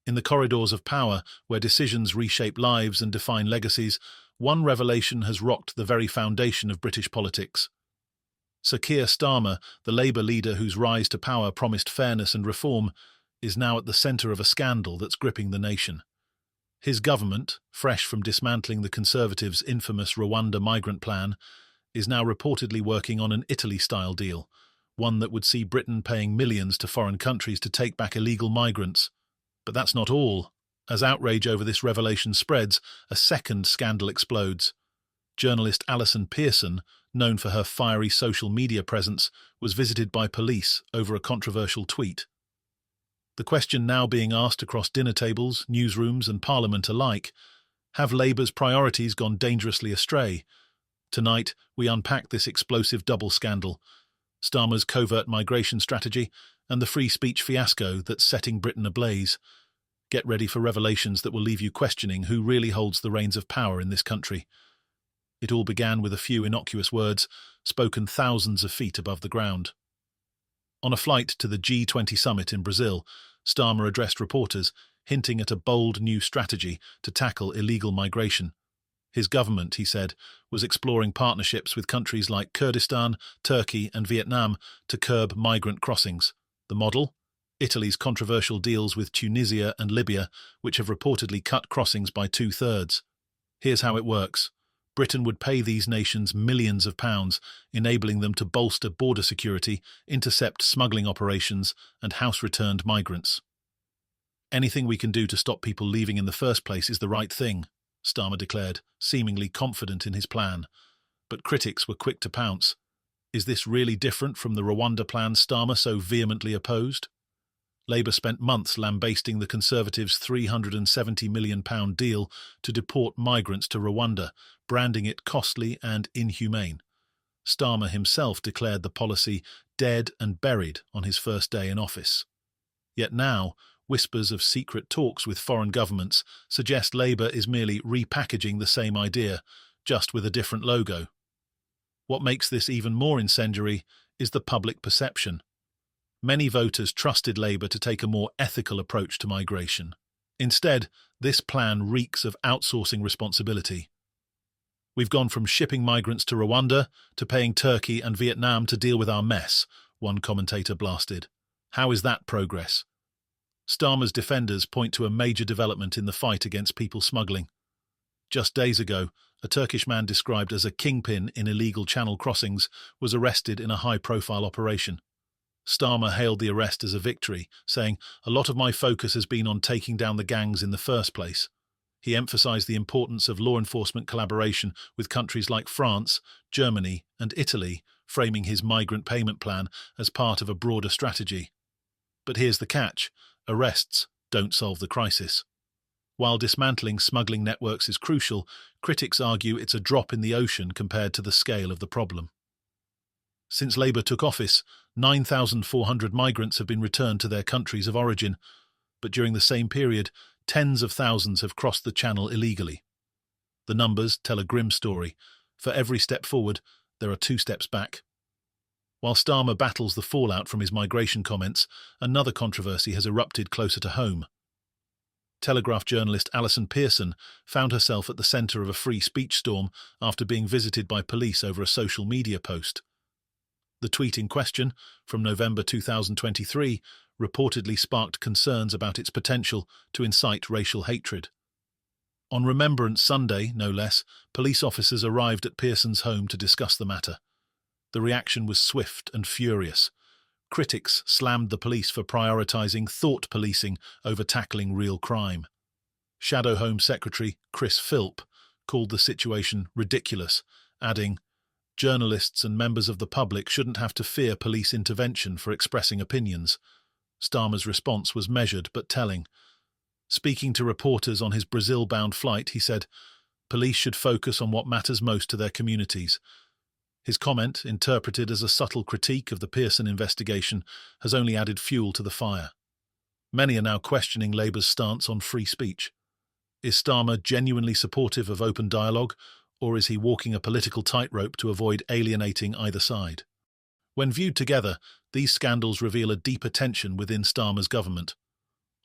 In the corridors of power, where decisions reshape lives and define legacies, one revelation has rocked the very foundation of British politics. Sir Keir Starmer, the Labour leader whose rise to power promised fairness and reform, is now at the centre of a scandal that's gripping the nation. His government, fresh from dismantling the Conservatives' infamous Rwanda migrant plan, is now reportedly working on an Italy-style deal, one that would see Britain paying millions to foreign countries to take back illegal migrants. But that's not all. As outrage over this revelation spreads, a second scandal explodes. Journalist Alison Pearson, known for her fiery social media presence, was visited by police over a controversial tweet. The question now being asked across dinner tables, newsrooms and Parliament alike: have Labour's priorities gone dangerously astray? Tonight, we unpack this explosive double scandal, Starmer's covert migration strategy and the free speech fiasco that's setting Britain ablaze. Get ready for revelations that will leave you questioning who really holds the reins of power in this country. It all began with a few innocuous words, spoken thousands of feet above the ground. On a flight to the G20 summit in Brazil, Starmer addressed reporters, hinting at a bold new strategy to tackle illegal migration. His government, he said, was exploring partnerships with countries like Kurdistan, Turkey and Vietnam to curb migrant crossings. The model? Italy's controversial deals with Tunisia and Libya, which have reportedly cut crossings by 2/3. Here's how it works. Britain would pay these nations millions of pounds, enabling them to bolster border security, intercept smuggling operations, and house-returned migrants. Anything we can do to stop people leaving in the first place is the right thing, Starmer declared, seemingly confident in his plan. But critics were quick to pounce. Is this really different from the Rwanda plan Starmer so vehemently opposed? Labour spent months lambasting the Conservatives' £370 million deal to deport migrants to Rwanda, branding it costly and inhumane. Starmer himself declared the policy dead and buried on his first day in office. Yet now, whispers of secret talks with foreign governments suggest Labour is merely repackaging the same idea, just with a different logo. What makes this even more incendiary is the public perception. Many voters trusted Labour to take a more ethical approach to migration. Instead, this plan reeks of outsourcing responsibility. We've gone from shipping migrants to Rwanda to paying Turkey and Vietnam to deal with our mess, one commentator blasted. How is that progress? Starmer's defenders point to a major development in the fight against people smuggling. Just days ago, a Turkish man described as a kingpin in illegal channel crossings was arrested in a high-profile operation. Starmer hailed the arrest as a victory, saying, "A lot of my focus has been on taking down the gangs in the first place." He emphasized the importance of law enforcement collaboration with countries like France, Germany, and Italy, framing his migrant payment plan as part of a broader strategy. But here's the catch: arrests don't solve the crisis. While dismantling smuggling networks is crucial, critics argue it's a drop in the ocean compared to the scale of the problem. Since Labour took office, 9,400 migrants have been returned to their countries of origin, but during the same period, tens of thousands have crossed the channel illegally. The numbers tell a grim story. For every step forward, there are 2 steps back. While Starmer battles the fallout from his migration comments, another controversy has erupted closer to home. Telegraph journalist Alison Pearson found herself at the centre of a free speech storm after being visited by police over a social media post. The tweet in question, from November 2023, reportedly sparked concerns about its potential to incite racial hatred. On Remembrance Sunday, no less, police officers arrived at Pearson's home to discuss the matter. The reaction was swift and furious. Critics slammed the police for prioritising thought policing over tackling real crime. Shadow Home Secretary Chris Philp called the situation ridiculous, adding, "Journalists and members of the public shouldn't have to fear police intervention for expressing opinions." Starmer's response was measured but telling. Speaking to reporters on his Brazil-bound flight, he said, "Police should focus on what matters most to their communities." His comment, interpreted as a subtle critique of the Pearson investigation, has only added fuel to the fire. Many are now questioning Labour's stance on free speech. Is Starmer genuinely supportive of open dialogue, or is he walking a political tightrope to avoid alienating either side? When viewed together, these scandals reveal a deeper tension within Starmer's government.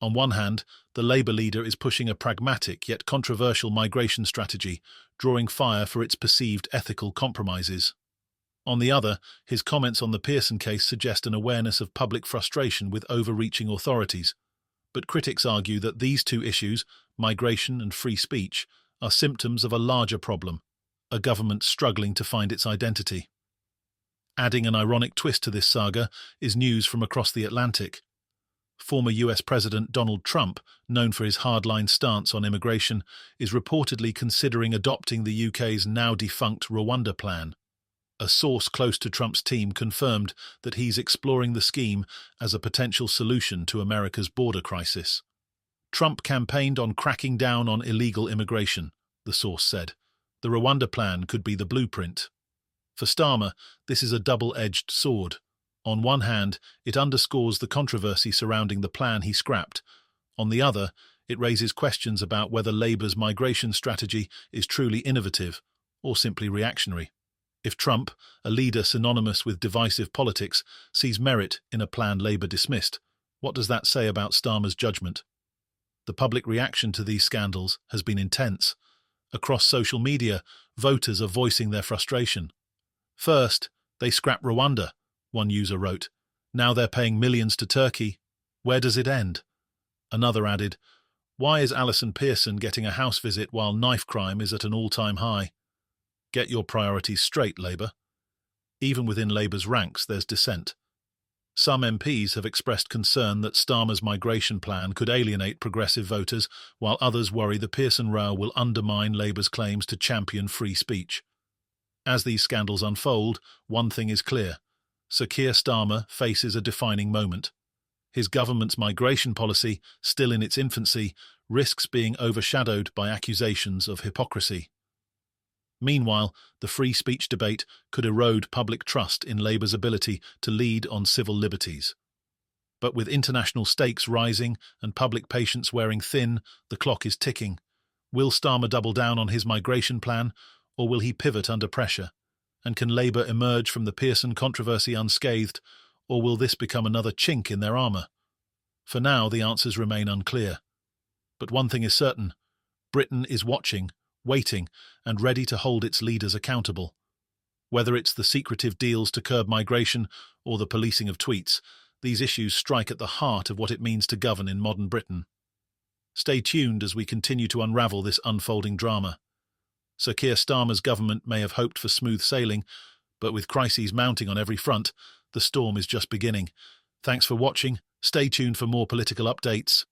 On one hand, the Labour leader is pushing a pragmatic yet controversial migration strategy, drawing fire for its perceived ethical compromises. On the other, his comments on the Pearson case suggest an awareness of public frustration with overreaching authorities. But critics argue that these two issues, migration and free speech, are symptoms of a larger problem, a government struggling to find its identity. Adding an ironic twist to this saga is news from across the Atlantic. Former US President Donald Trump, known for his hardline stance on immigration, is reportedly considering adopting the UK's now-defunct Rwanda plan. A source close to Trump's team confirmed that he's exploring the scheme as a potential solution to America's border crisis. Trump campaigned on cracking down on illegal immigration, the source said. The Rwanda plan could be the blueprint. For Starmer, this is a double-edged sword. On one hand, it underscores the controversy surrounding the plan he scrapped. On the other, it raises questions about whether Labour's migration strategy is truly innovative or simply reactionary. If Trump, a leader synonymous with divisive politics, sees merit in a plan Labour dismissed, what does that say about Starmer's judgment? The public reaction to these scandals has been intense. Across social media, voters are voicing their frustration. First, they scrap Rwanda, one user wrote. Now they're paying millions to Turkey. Where does it end? Another added, why is Alison Pearson getting a house visit while knife crime is at an all-time high? Get your priorities straight, Labour. Even within Labour's ranks, there's dissent. Some MPs have expressed concern that Starmer's migration plan could alienate progressive voters, while others worry the Pearson row will undermine Labour's claims to champion free speech. As these scandals unfold, one thing is clear. Sir Keir Starmer faces a defining moment. His government's migration policy, still in its infancy, risks being overshadowed by accusations of hypocrisy. Meanwhile, the free speech debate could erode public trust in Labour's ability to lead on civil liberties. But with international stakes rising and public patience wearing thin, the clock is ticking. Will Starmer double down on his migration plan, or will he pivot under pressure? And can Labour emerge from the Pearson controversy unscathed, or will this become another chink in their armour? For now, the answers remain unclear. But one thing is certain: Britain is watching, waiting, and ready to hold its leaders accountable. Whether it's the secretive deals to curb migration or the policing of tweets, these issues strike at the heart of what it means to govern in modern Britain. Stay tuned as we continue to unravel this unfolding drama. Sir Keir Starmer's government may have hoped for smooth sailing, but with crises mounting on every front, the storm is just beginning. Thanks for watching. Stay tuned for more political updates.